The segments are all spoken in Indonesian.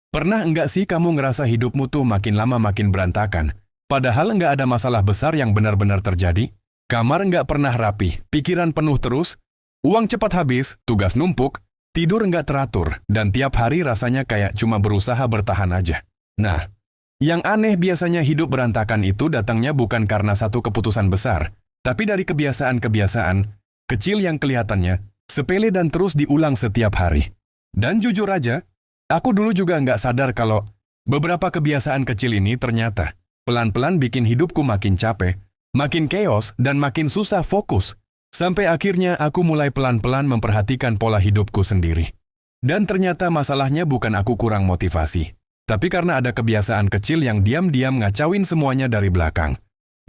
Pernah enggak sih kamu ngerasa hidupmu tuh makin lama makin berantakan? Padahal enggak ada masalah besar yang benar-benar terjadi? Kamar enggak pernah rapi, pikiran penuh terus, uang cepat habis, tugas numpuk, tidur enggak teratur, dan tiap hari rasanya kayak cuma berusaha bertahan aja. Nah, yang aneh biasanya hidup berantakan itu datangnya bukan karena satu keputusan besar, tapi dari kebiasaan-kebiasaan kecil yang kelihatannya sepele dan terus diulang setiap hari. Dan jujur aja, aku dulu juga nggak sadar kalau beberapa kebiasaan kecil ini ternyata pelan-pelan bikin hidupku makin capek, makin chaos, dan makin susah fokus. Sampai akhirnya aku mulai pelan-pelan memperhatikan pola hidupku sendiri. Dan ternyata masalahnya bukan aku kurang motivasi, tapi karena ada kebiasaan kecil yang diam-diam ngacauin semuanya dari belakang.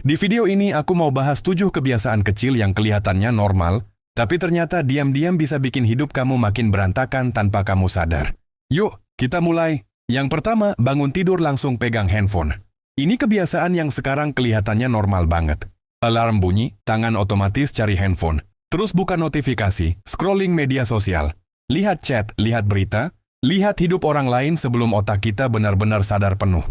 Di video ini aku mau bahas 7 kebiasaan kecil yang kelihatannya normal, tapi ternyata diam-diam bisa bikin hidup kamu makin berantakan tanpa kamu sadar. Yuk, kita mulai. Yang pertama, bangun tidur langsung pegang handphone. Ini kebiasaan yang sekarang kelihatannya normal banget. Alarm bunyi, tangan otomatis cari handphone. Terus buka notifikasi, scrolling media sosial. Lihat chat, lihat berita, lihat hidup orang lain sebelum otak kita benar-benar sadar penuh.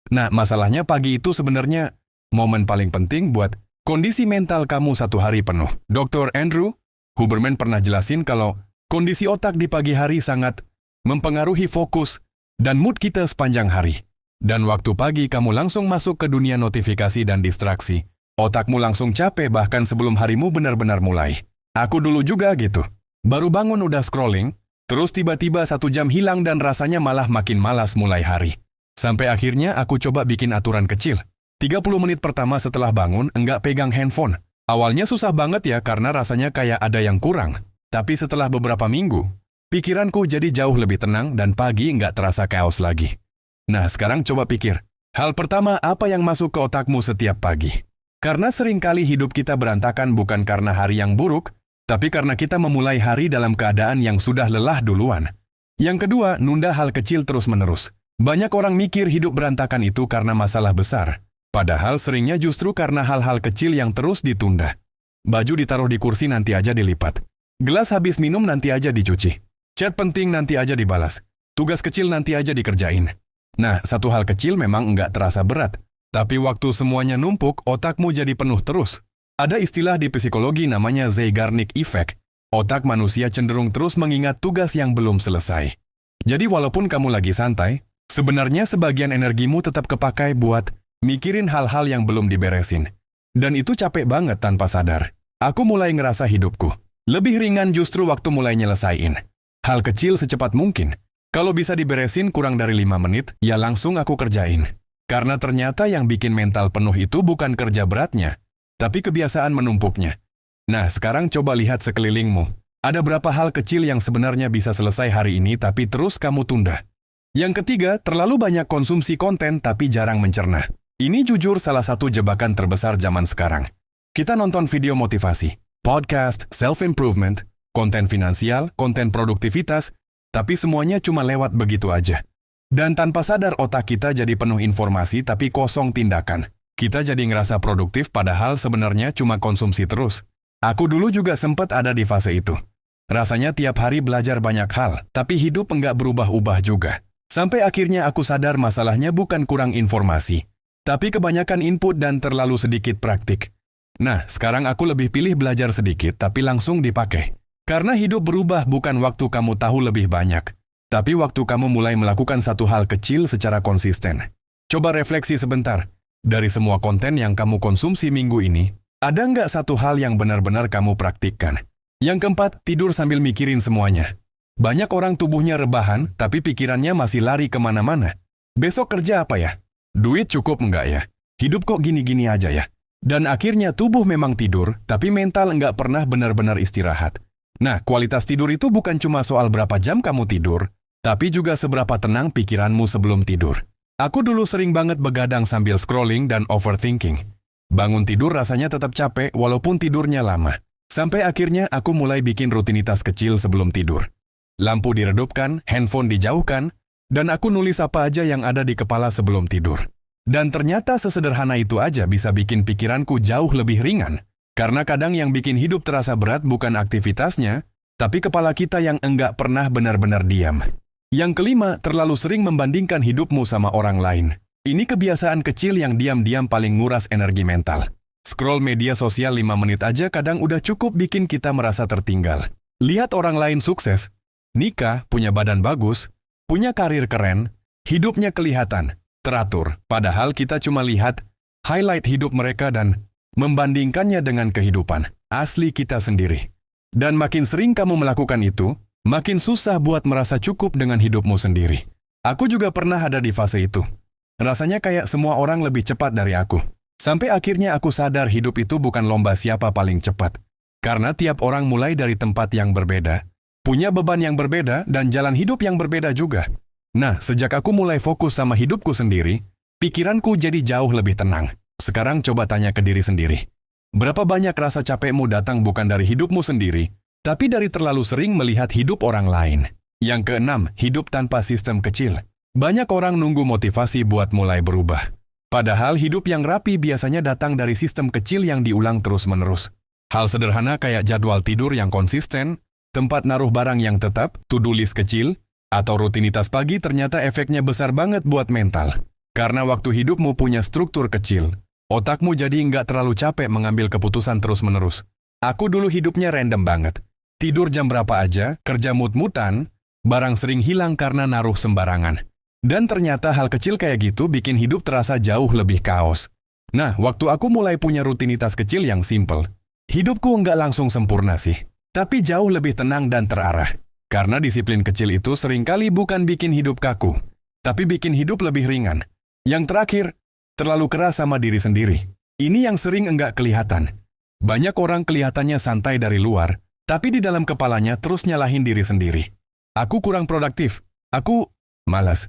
Nah, masalahnya pagi itu sebenarnya momen paling penting buat kondisi mental kamu satu hari penuh. Dr. Andrew Huberman pernah jelasin kalau kondisi otak di pagi hari sangat mempengaruhi fokus dan mood kita sepanjang hari. Dan waktu pagi kamu langsung masuk ke dunia notifikasi dan distraksi. Otakmu langsung capek bahkan sebelum harimu benar-benar mulai. Aku dulu juga gitu. Baru bangun udah scrolling, terus tiba-tiba 1 jam hilang dan rasanya malah makin malas mulai hari. Sampai akhirnya aku coba bikin aturan kecil. 30 menit pertama setelah bangun enggak pegang handphone. Awalnya susah banget ya karena rasanya kayak ada yang kurang. Tapi setelah beberapa minggu, pikiranku jadi jauh lebih tenang dan pagi nggak terasa chaos lagi. Nah, sekarang coba pikir. Hal pertama apa yang masuk ke otakmu setiap pagi? Karena seringkali hidup kita berantakan bukan karena hari yang buruk, tapi karena kita memulai hari dalam keadaan yang sudah lelah duluan. Yang kedua, nunda hal kecil terus-menerus. Banyak orang mikir hidup berantakan itu karena masalah besar. Padahal seringnya justru karena hal-hal kecil yang terus ditunda. Baju ditaruh di kursi nanti aja dilipat. Gelas habis minum nanti aja dicuci. Chat penting nanti aja dibalas. Tugas kecil nanti aja dikerjain. Nah, satu hal kecil memang enggak terasa berat. Tapi waktu semuanya numpuk, otakmu jadi penuh terus. Ada istilah di psikologi namanya Zeigarnik Effect. Otak manusia cenderung terus mengingat tugas yang belum selesai. Jadi walaupun kamu lagi santai, sebenarnya sebagian energimu tetap kepakai buat mikirin hal-hal yang belum diberesin. Dan itu capek banget tanpa sadar. Aku mulai ngerasa hidupku lebih ringan justru waktu mulai nyelesain hal kecil secepat mungkin. Kalau bisa diberesin kurang dari 5 menit, ya langsung aku kerjain. Karena ternyata yang bikin mental penuh itu bukan kerja beratnya, tapi kebiasaan menumpuknya. Nah, sekarang coba lihat sekelilingmu. Ada berapa hal kecil yang sebenarnya bisa selesai hari ini tapi terus kamu tunda. Yang ketiga, terlalu banyak konsumsi konten tapi jarang mencerna. Ini jujur salah satu jebakan terbesar zaman sekarang. Kita nonton video motivasi, podcast, self-improvement, konten finansial, konten produktivitas, tapi semuanya cuma lewat begitu aja. Dan tanpa sadar otak kita jadi penuh informasi tapi kosong tindakan. Kita jadi ngerasa produktif padahal sebenarnya cuma konsumsi terus. Aku dulu juga sempat ada di fase itu. Rasanya tiap hari belajar banyak hal, tapi hidup enggak berubah-ubah juga. Sampai akhirnya aku sadar masalahnya bukan kurang informasi, tapi kebanyakan input dan terlalu sedikit praktik. Nah, sekarang aku lebih pilih belajar sedikit tapi langsung dipakai. Karena hidup berubah bukan waktu kamu tahu lebih banyak, tapi waktu kamu mulai melakukan satu hal kecil secara konsisten. Coba refleksi sebentar. Dari semua konten yang kamu konsumsi minggu ini, ada nggak satu hal yang benar-benar kamu praktikkan? Yang keempat, tidur sambil mikirin semuanya. Banyak orang tubuhnya rebahan, tapi pikirannya masih lari kemana-mana. Besok kerja apa ya? Duit cukup nggak ya? Hidup kok gini-gini aja ya? Dan akhirnya tubuh memang tidur, tapi mental nggak pernah benar-benar istirahat. Nah, kualitas tidur itu bukan cuma soal berapa jam kamu tidur, tapi juga seberapa tenang pikiranmu sebelum tidur. Aku dulu sering banget begadang sambil scrolling dan overthinking. Bangun tidur rasanya tetap capek walaupun tidurnya lama. Sampai akhirnya aku mulai bikin rutinitas kecil sebelum tidur. Lampu diredupkan, handphone dijauhkan, dan aku nulis apa aja yang ada di kepala sebelum tidur. Dan ternyata sesederhana itu aja bisa bikin pikiranku jauh lebih ringan. Karena kadang yang bikin hidup terasa berat bukan aktivitasnya, tapi kepala kita yang enggak pernah benar-benar diam. Yang kelima, terlalu sering membandingkan hidupmu sama orang lain. Ini kebiasaan kecil yang diam-diam paling nguras energi mental. Scroll media sosial 5 menit aja kadang udah cukup bikin kita merasa tertinggal. Lihat orang lain sukses, nikah, punya badan bagus, punya karir keren, hidupnya kelihatan, teratur. Padahal kita cuma lihat highlight hidup mereka dan membandingkannya dengan kehidupan asli kita sendiri. Dan makin sering kamu melakukan itu, makin susah buat merasa cukup dengan hidupmu sendiri. Aku juga pernah ada di fase itu. Rasanya kayak semua orang lebih cepat dari aku. Sampai akhirnya aku sadar hidup itu bukan lomba siapa paling cepat. Karena tiap orang mulai dari tempat yang berbeda, punya beban yang berbeda dan jalan hidup yang berbeda juga. Nah, sejak aku mulai fokus sama hidupku sendiri, pikiranku jadi jauh lebih tenang. Sekarang coba tanya ke diri sendiri. Berapa banyak rasa capekmu datang bukan dari hidupmu sendiri, tapi dari terlalu sering melihat hidup orang lain. Yang keenam, hidup tanpa sistem kecil. Banyak orang nunggu motivasi buat mulai berubah. Padahal hidup yang rapi biasanya datang dari sistem kecil yang diulang terus-menerus. Hal sederhana kayak jadwal tidur yang konsisten, tempat naruh barang yang tetap, to-do list kecil, atau rutinitas pagi ternyata efeknya besar banget buat mental. Karena waktu hidupmu punya struktur kecil, otakmu jadi nggak terlalu capek mengambil keputusan terus-menerus. Aku dulu hidupnya random banget. Tidur jam berapa aja, kerja mut-mutan, barang sering hilang karena naruh sembarangan. Dan ternyata hal kecil kayak gitu bikin hidup terasa jauh lebih kaos. Nah, waktu aku mulai punya rutinitas kecil yang simple, hidupku nggak langsung sempurna sih, tapi jauh lebih tenang dan terarah. Karena disiplin kecil itu seringkali bukan bikin hidup kaku, tapi bikin hidup lebih ringan. Yang terakhir, terlalu keras sama diri sendiri. Ini yang sering enggak kelihatan. Banyak orang kelihatannya santai dari luar, tapi di dalam kepalanya terus nyalahin diri sendiri. Aku kurang produktif, aku malas.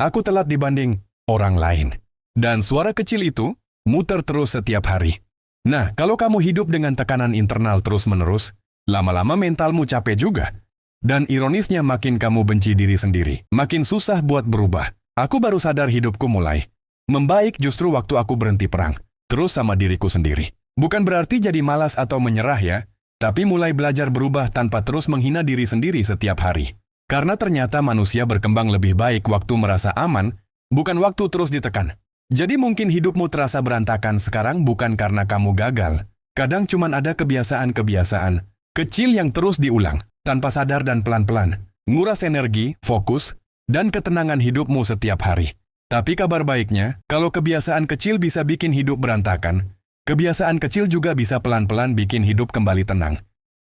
Aku telat dibanding orang lain. Dan suara kecil itu muter terus setiap hari. Nah, kalau kamu hidup dengan tekanan internal terus-menerus, lama-lama mentalmu capek juga. Dan ironisnya makin kamu benci diri sendiri, makin susah buat berubah. Aku baru sadar hidupku mulai membaik justru waktu aku berhenti perang, terus sama diriku sendiri. Bukan berarti jadi malas atau menyerah ya, tapi mulai belajar berubah tanpa terus menghina diri sendiri setiap hari. Karena ternyata manusia berkembang lebih baik waktu merasa aman, bukan waktu terus ditekan. Jadi mungkin hidupmu terasa berantakan sekarang bukan karena kamu gagal. Kadang cuman ada kebiasaan-kebiasaan kecil yang terus diulang, tanpa sadar dan pelan-pelan. Nguras energi, fokus, dan ketenangan hidupmu setiap hari. Tapi kabar baiknya, kalau kebiasaan kecil bisa bikin hidup berantakan, kebiasaan kecil juga bisa pelan-pelan bikin hidup kembali tenang.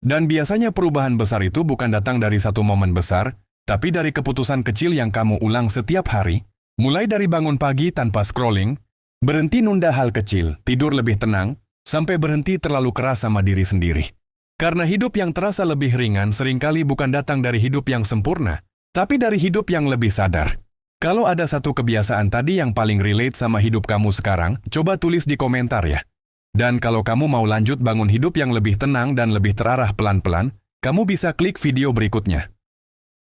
Dan biasanya perubahan besar itu bukan datang dari satu momen besar, tapi dari keputusan kecil yang kamu ulang setiap hari, mulai dari bangun pagi tanpa scrolling, berhenti nunda hal kecil, tidur lebih tenang, sampai berhenti terlalu keras sama diri sendiri. Karena hidup yang terasa lebih ringan seringkali bukan datang dari hidup yang sempurna, tapi dari hidup yang lebih sadar. Kalau ada satu kebiasaan tadi yang paling relate sama hidup kamu sekarang, coba tulis di komentar ya. Dan kalau kamu mau lanjut bangun hidup yang lebih tenang dan lebih terarah pelan-pelan, kamu bisa klik video berikutnya.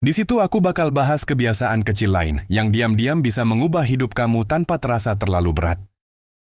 Di situ aku bakal bahas kebiasaan kecil lain yang diam-diam bisa mengubah hidup kamu tanpa terasa terlalu berat.